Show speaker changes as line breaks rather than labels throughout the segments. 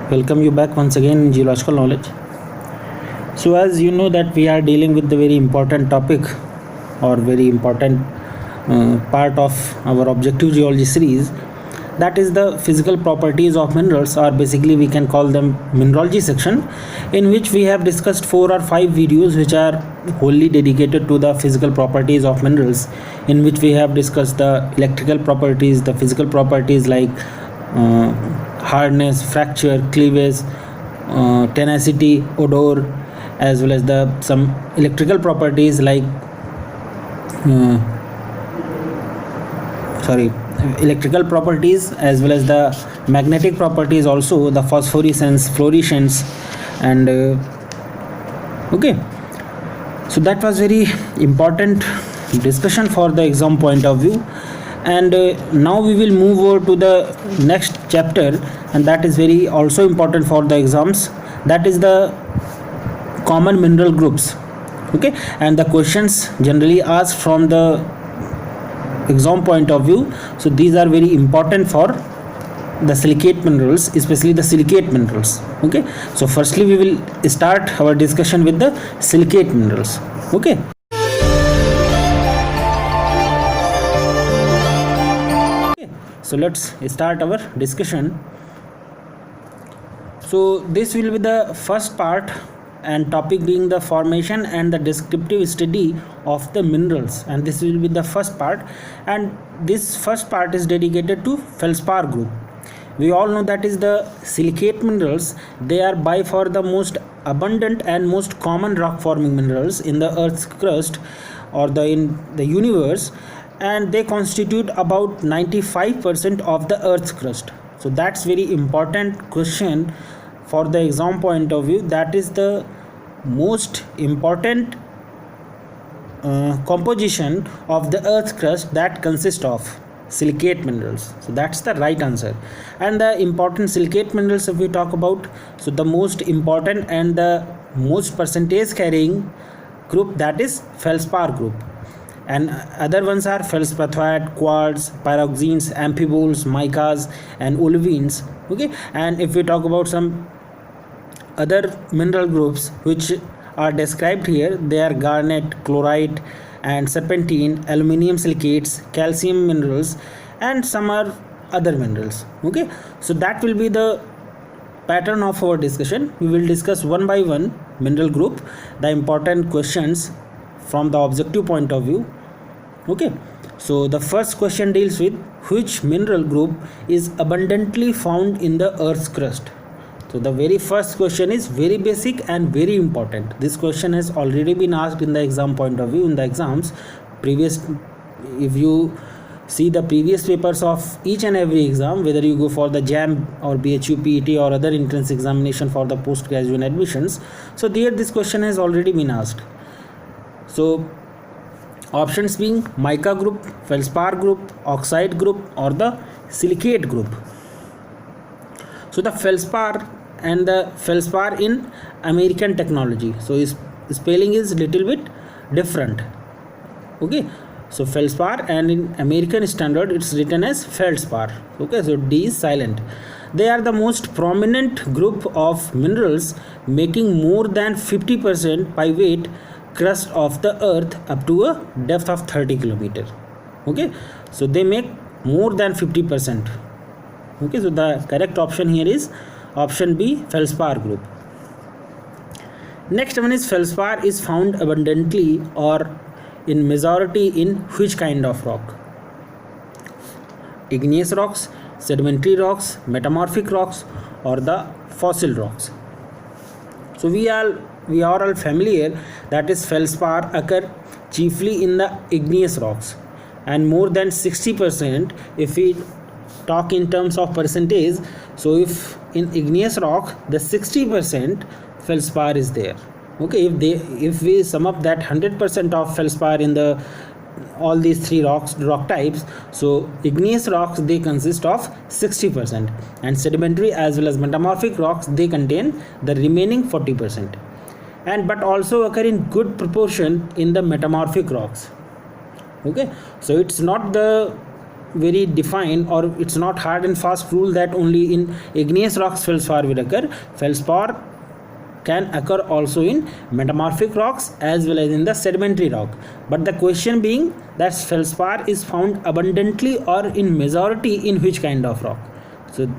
Welcome you back once again in geological knowledge. So as you know that we are dealing with the very important topic or very important part of our objective geology series, that is the physical properties of minerals, or basically we can call them mineralogy section, in which we have discussed 4 or 5 videos which are wholly dedicated to the physical properties of minerals, in which we have discussed the electrical properties, the physical properties like uh, hardness, fracture, cleavage, tenacity, odor, as well as the some electrical properties like uh, sorry electrical properties, as well as the magnetic properties, also the phosphorescence, fluorescence, and okay. So that was very important discussion for the exam point of view. And now we will move over to the next chapter, and that is very also important for the exams. That is the common mineral groups. Okay, and the questions generally asked from the exam point of view. So these are very important for the silicate minerals, especially the silicate minerals. Okay, so firstly we will start our discussion with the silicate minerals. Okay. So let's start our discussion. So this will be the first part, and topic being the formation and the descriptive study of the minerals, and this will be the first part, and this first part is dedicated to feldspar group. We all know that is the silicate minerals. They are by far the most abundant and most common rock forming minerals in the earth's crust or in the universe, and they constitute about 95% of the earth's crust. So that's very important question for the exam point of view. That is the most important composition of the earth's crust that consists of silicate minerals. So that's the right answer. And the important silicate minerals, if we talk about, so the most important and the most percentage carrying group, that is feldspar group, and other ones are feldspathoid, quartz, pyroxenes, amphiboles, micas, and olivines. Okay, and if we talk about some other mineral groups which are described here, they are garnet, chlorite, and serpentine, aluminium silicates, calcium minerals, and some are other minerals. Okay, so that will be the pattern of our discussion. We will discuss one by one mineral group, the important questions from the objective point of view. Okay, so the first question deals with which mineral group is abundantly found in the earth's crust. So the very first question is very basic and very important. This question has already been asked in the exam point of view, in the exams previous. If you see the previous papers of each and every exam, whether you go for the JAM or BHU PET or other entrance examination for the postgraduate admissions, so there this question has already been asked. So options being mica group, feldspar group, oxide group, or the silicate group. So the feldspar and the feldspar in American technology, so its spelling is little bit different. Okay, so feldspar, and in American standard it's written as feldspar. Okay, so D is silent. They are the most prominent group of minerals, making more than 50% by weight crust of the earth up to a depth of 30 kilometer. Okay, so they make more than 50%. Okay, so the correct option here is option B, feldspar group. Next one is feldspar is found abundantly or in majority in which kind of rock? Igneous rocks, sedimentary rocks, metamorphic rocks, or the fossil rocks. So we are all familiar that is feldspar occur chiefly in the igneous rocks, and more than 60% if we talk in terms of percentage. So if in igneous rock the 60% feldspar is there. Okay, if we sum up that 100% of feldspar in the all these three rock types, so igneous rocks they consist of 60%, and sedimentary as well as metamorphic rocks they contain the remaining 40%, and but also occur in good proportion in the metamorphic rocks. Okay, so it's not the very defined, or it's not hard and fast rule that only in igneous rocks feldspar will occur. Feldspar can occur also in metamorphic rocks as well as in the sedimentary rock. But the question being that feldspar is found abundantly or in majority in which kind of rock. So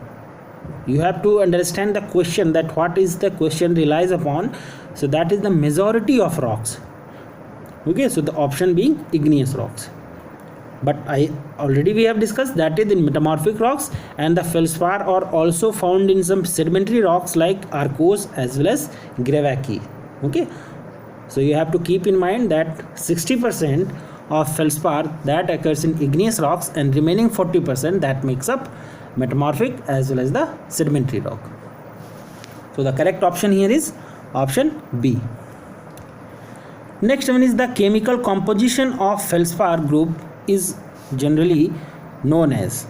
you have to understand the question, that what is the question relies upon. So that is the majority of rocks. Okay, so the option being igneous rocks. But we have discussed that is in metamorphic rocks, and the feldspar are also found in some sedimentary rocks like arkose as well as gravachy. Okay, so you have to keep in mind that 60% of feldspar that occurs in igneous rocks, and remaining 40% that makes up metamorphic as well as the sedimentary rock. So the correct option here is option B. Next one is the chemical composition of feldspar group is generally known as.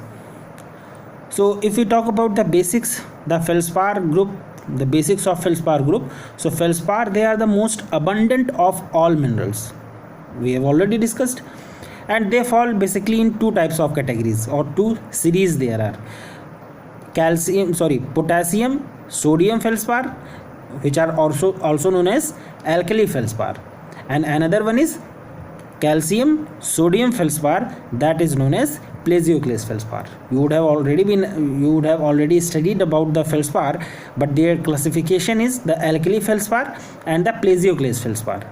So if we talk about the basics, the feldspar group, the basics of feldspar group. So feldspar, they are the most abundant of all minerals. We have already discussed, and they fall basically in two types of categories, or two series there are. Potassium sodium feldspar, which are also known as alkali feldspar, and another one is calcium sodium feldspar, that is known as plesioclase feldspar. You would have already studied about the feldspar, but their classification is the alkali feldspar and the plesioclase feldspar.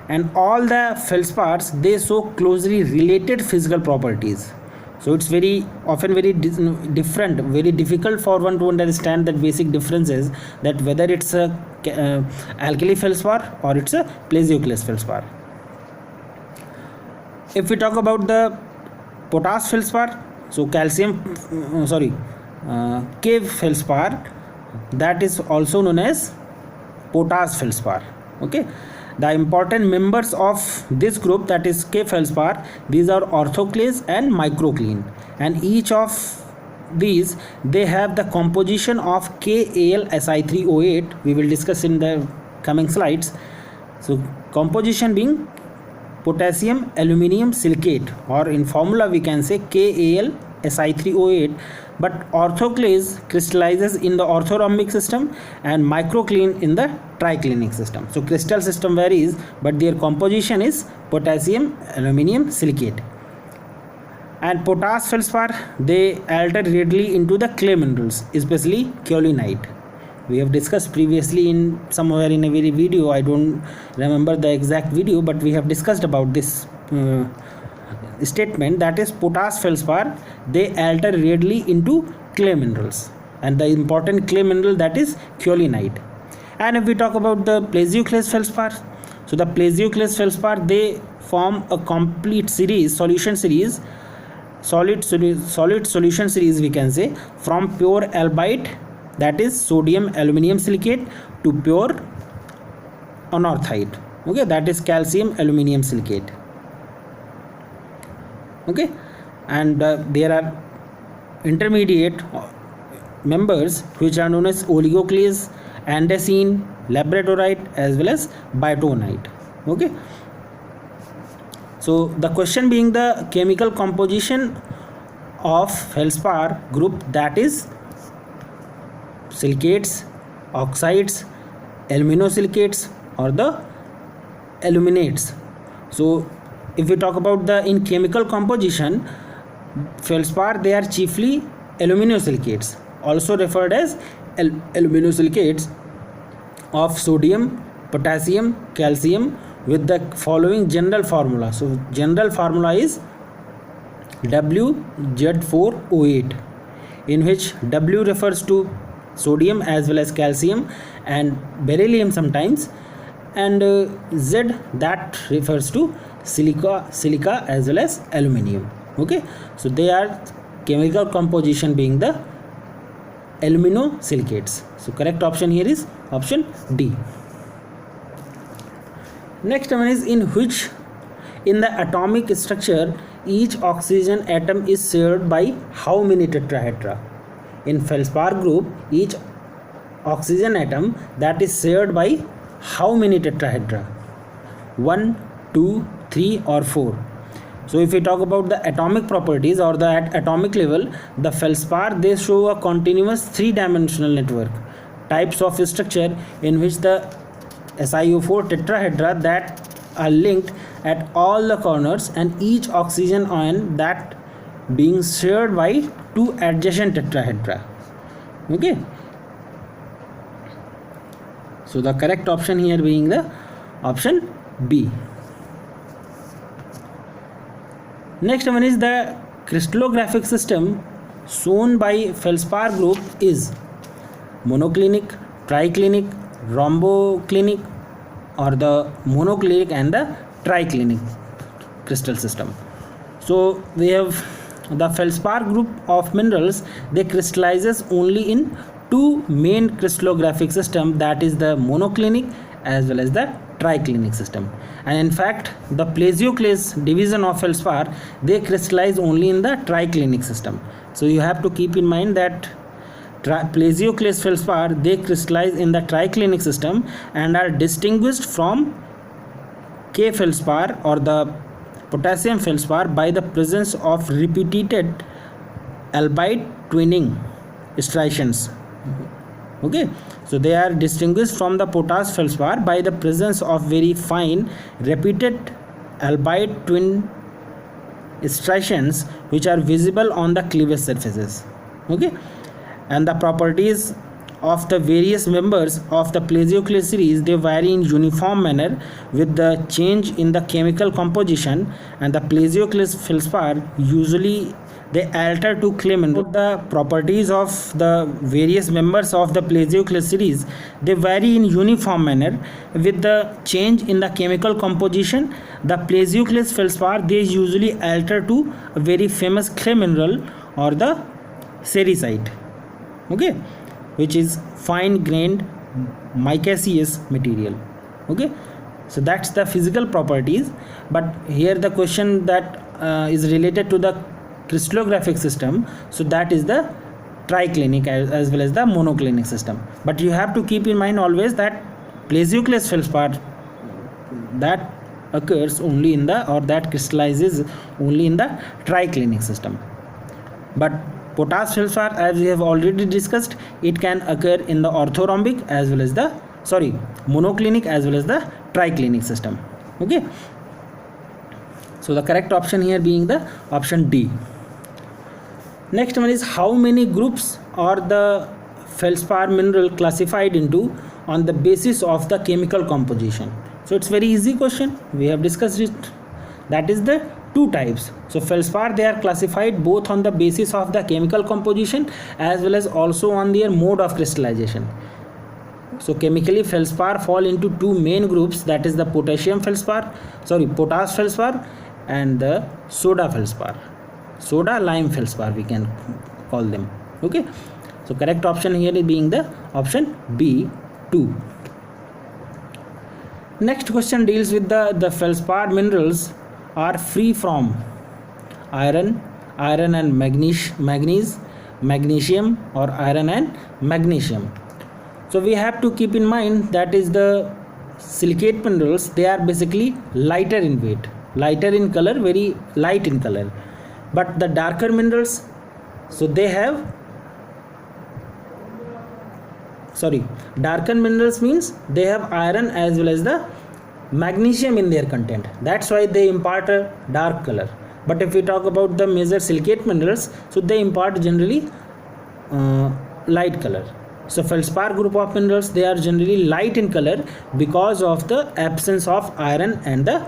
And all the feldspars, they show closely related physical properties. So it's very often very different, very difficult for one to understand that basic differences, that whether it's a alkali feldspar or it's a plesioclase feldspar. If we talk about the potash feldspar, so cave feldspar, that is also known as potash feldspar. Okay, the important members of this group, that is cave feldspar, these are orthoclase and microcline, and each of these, they have the composition of KAlSi3O8. We will discuss in the coming slides. So composition being potassium aluminium silicate, or in formula we can say KAlSi3O8, but orthoclase crystallizes in the orthorhombic system and microcline in the triclinic system. So crystal system varies, but their composition is potassium aluminium silicate. And potash feldspar, they alter readily into the clay minerals, especially kaolinite. We have discussed previously in somewhere in a very video, I don't remember the exact video, but we have discussed about this statement, that is potash feldspar, they alter readily into clay minerals, and the important clay mineral, that is kaolinite. And if we talk about the plesioclase feldspar, so the plesioclase feldspar, they form a complete series, solid solution series we can say, from pure albite, that is sodium aluminium silicate, to pure anorthite. Okay, that is calcium aluminium silicate. Okay, and there are intermediate members which are known as oligoclase, andesine, labradorite as well as bitonite. Okay, so the question being the chemical composition of feldspar group, that is silicates, oxides, aluminosilicates or the aluminates. So if we talk about the in chemical composition, feldspar, they are chiefly aluminosilicates, also referred as aluminosilicates of sodium, potassium, calcium, with the following general formula. So general formula is WZ4O8, in which W refers to sodium as well as calcium and beryllium sometimes, and Z, that refers to silica as well as aluminium. Okay, so they are chemical composition being the aluminosilicates. So correct option here is option D. Next one is in the atomic structure each oxygen atom is shared by how many tetrahedra? In feldspar group, each oxygen atom, that is shared by how many tetrahedra? 1, 2, 3 or 4? So if we talk about the atomic properties or the at atomic level, the feldspar, they show a continuous three-dimensional network types of structure in which the SiO4 tetrahedra that are linked at all the corners, and each oxygen ion that being shared by two adjacent tetrahedra. Okay, so the correct option here being the option B. Next one is the crystallographic system shown by feldspar group is monoclinic, triclinic, rhomboklinic, or the monoclinic and the triclinic crystal system. So we have the feldspar group of minerals, they crystallizes only in two main crystallographic system, that is the monoclinic as well as the triclinic system. And in fact the plesioklase division of feldspar, they crystallize only in the triclinic system. So you have to keep in mind that plesioklase feldspar, they crystallize in the triclinic system and are distinguished from K feldspar or the potassium feldspar by the presence of repeated albite twinning striations. Okay, so they are distinguished from the potash feldspar by the presence of very fine repeated albite twin striations which are visible on the cleavage surfaces. Okay, and the properties of the various members of the plesioklase series, they vary in uniform manner with the change in the chemical composition, and the plesioklase feldspar usually they alter to clay mineral. The properties of the various members of the plesioklase series, they vary in uniform manner with the change in the chemical composition. The plesioklase feldspar, they usually alter to a very famous clay mineral or the cerisite. Okay, which is fine grained micaceous material. Okay, so that's the physical properties. But here the question that is related to the crystallographic system, so that is the triclinic as well as the monoclinic system. But you have to keep in mind always that plesioklase feldspar, that occurs only in the, or that crystallizes only in the triclinic system. But potash feldspar, as we have already discussed, it can occur in the orthorhombic as well as the monoclinic as well as the triclinic system. Okay, so the correct option here being the option D. Next one is how many groups are the feldspar mineral classified into on the basis of the chemical composition. So it's very easy question, we have discussed it. That is the two types. So feldspar, they are classified both on the basis of the chemical composition as well as also on their mode of crystallization. So chemically feldspar fall into two main groups, that is the potash feldspar and the soda feldspar, soda lime feldspar we can call them. Okay, so correct option here is being the option B, 2. Next question deals with the feldspar minerals are free from iron and magnesium or iron and magnesium. So we have to keep in mind that is the silicate minerals, they are basically lighter in weight, lighter in color, very light in color. But the darker minerals, so they have darker minerals means they have iron as well as the magnesium in their content, that's why they impart a dark color. But if we talk about the major silicate minerals, so they impart generally light color. So feldspar group of minerals, they are generally light in color because of the absence of iron and the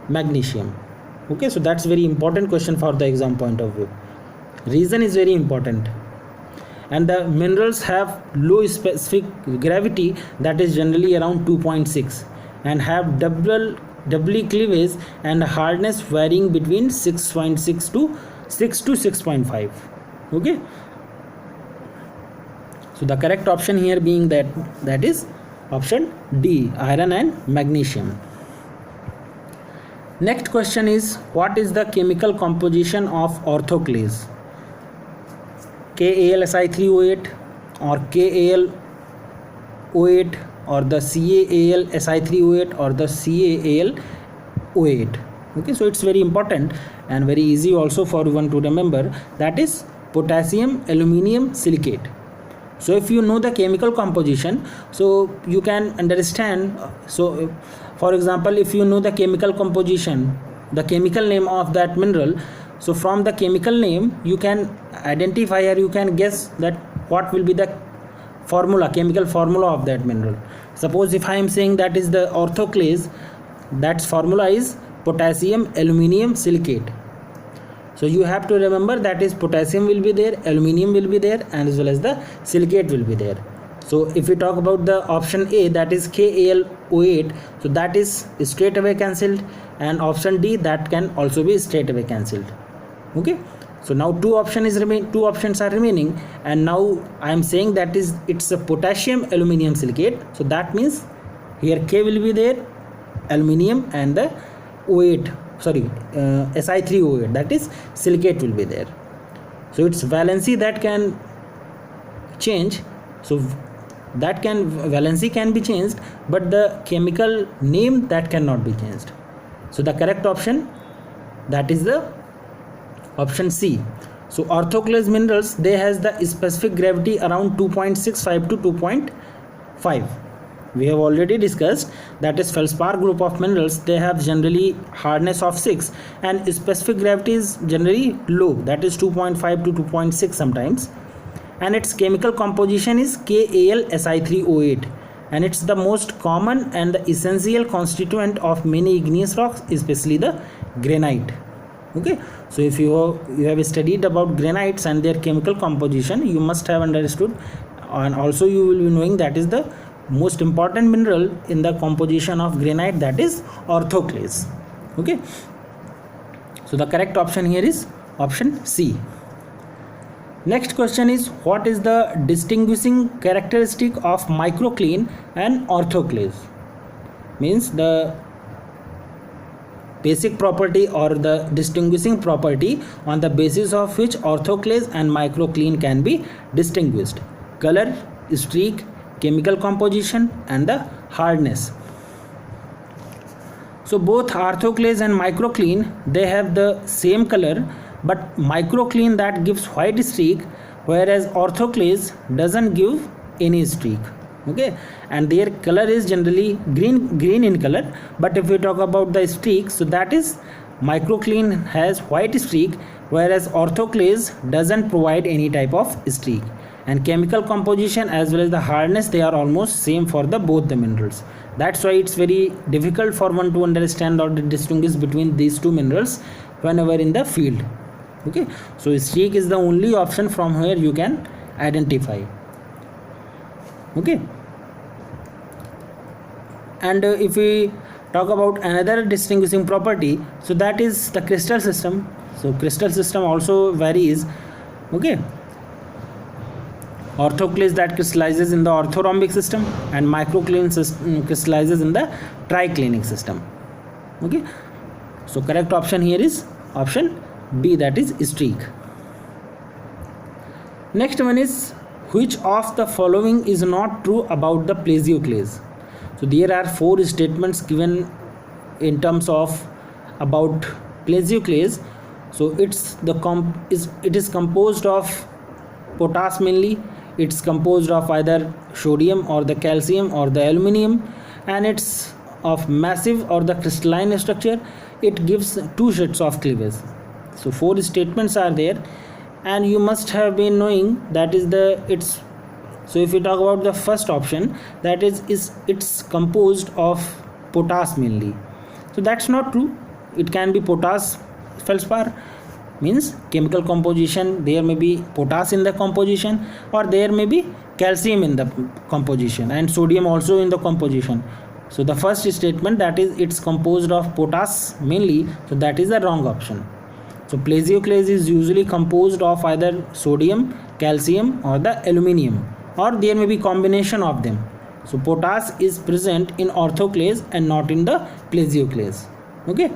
magnesium. Okay, so that's very important question for the exam point of view. Reason is very important. And the minerals have low specific gravity, that is generally around 2.6, and have doubly cleavage and hardness varying between 6.6 to 6.5. Okay, so the correct option here being that is option D, iron and magnesium. Next question is, what is the chemical composition of orthoclase? KAlSi3O8 or KAlO8 or the CaAlSi3O8 or the CaAlO8. Okay, so it's very important and very easy also for one to remember, that is potassium aluminum silicate. So if you know the chemical composition, so you can understand. So for example, if you know the chemical composition, the chemical name of that mineral, so from the chemical name you can identify or you can guess that what will be the formula, chemical formula of that mineral. Suppose if I am saying that is the orthoclase, that formula is potassium aluminum silicate. So you have to remember that is potassium will be there, aluminum will be there, and as well as the silicate will be there. So if we talk about the option A, that is KAlO8, so that is straight away cancelled, and option D, that can also be straight away cancelled. Okay, so now two options are remaining, and now I am saying that is it's a potassium aluminum silicate. So that means here K will be there, aluminum, and the O8, Si3O8, that is silicate will be there. So its valency that can change, so that can valency can be changed, but the chemical name that cannot be changed. So the correct option, that is the option C. So orthoclase minerals, they has the specific gravity around 2.65 to 2.5. We have already discussed that is feldspar group of minerals, they have generally hardness of 6 and specific gravity is generally low, that is 2.5 to 2.6 sometimes, and its chemical composition is KAlSi3O8, and it's the most common and the essential constituent of many igneous rocks, especially the granite. Okay, so if you have studied about granites and their chemical composition, you must have understood, and also you will be knowing that is the most important mineral in the composition of granite, that is orthoclase. Okay, so the correct option here is option C. Next question is, what is the distinguishing characteristic of microcline and orthoclase? Means the basic property or the distinguishing property on the basis of which orthoclase and microcline can be distinguished: color, streak, chemical composition, and the hardness. So both orthoclase and microcline, they have the same color, but microcline that gives white streak, whereas orthoclase doesn't give any streak. Okay, and their color is generally green in color, but if we talk about the streak, so that is microcline has white streak, whereas orthoclase doesn't provide any type of streak. And chemical composition as well as the hardness, they are almost same for the both the minerals. That's why it's very difficult for one to understand or to distinguish between these two minerals whenever in the field. Okay, so streak is the only option from where you can identify. Okay, and if we talk about another distinguishing property, so that is the crystal system. So crystal system also varies. Okay, orthoclase that crystallizes in the orthorhombic system, and microcline crystallizes in the triclinic system. Okay, so correct option here is option B, that is streak. Next one is, which of the following is not true about the plesioclase? So there are four statements given in terms of about plesioclase. So it is composed of potash mainly, it's composed of either sodium or the calcium or the aluminum, and it's of massive or the crystalline structure. It gives two sets of cleavage. So four statements are there, and you must have been knowing that is it's. So if we talk about the first option, that is it's composed of potash mainly, so that's not true. It can be potash feldspar, means chemical composition, there may be potash in the composition, or there may be calcium in the composition and sodium also in the composition. So the first statement, that is it's composed of potash mainly, so that is the wrong option. So plesioclase is usually composed of either sodium, calcium, or the aluminum, or there may be combination of them. So potash is present in orthoclase and not in the plesioclase. Okay,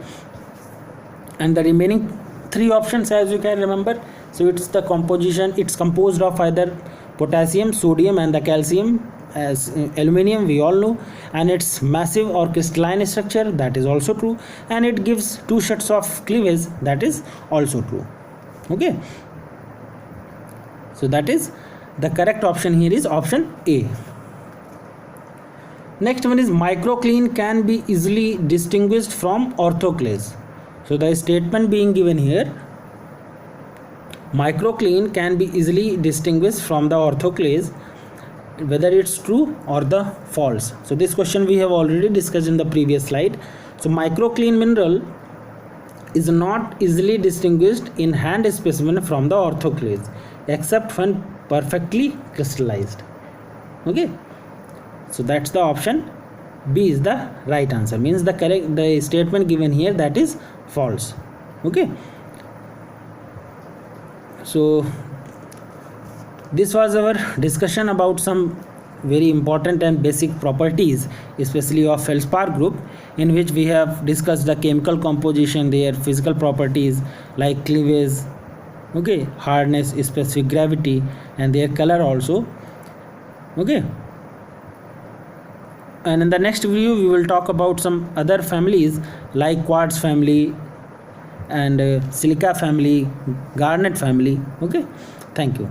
and the remaining three options, as you can remember, so it's the composition, it's composed of either potassium, sodium, and the calcium, as aluminium, we all know, and its massive or crystalline structure, that is also true, and it gives two sets of cleavage, that is also true. Okay, so that is the correct option here is option A. Next one is microcline can be easily distinguished from orthoclase. So the statement being given here, microcline can be easily distinguished from the orthoclase, whether it's true or the false. So this question we have already discussed in the previous slide. So microcline mineral is not easily distinguished in hand specimen from the orthoclase except when perfectly crystallized. Okay, so that's the option B is the right answer, means the statement given here, that is false. Okay, so this was our discussion about some very important and basic properties, especially of feldspar group, in which we have discussed the chemical composition, their physical properties like cleavage, okay, hardness, specific gravity, and their color also. Okay, and in the next video we will talk about some other families like quartz family and silica family, garnet family. Okay, thank you.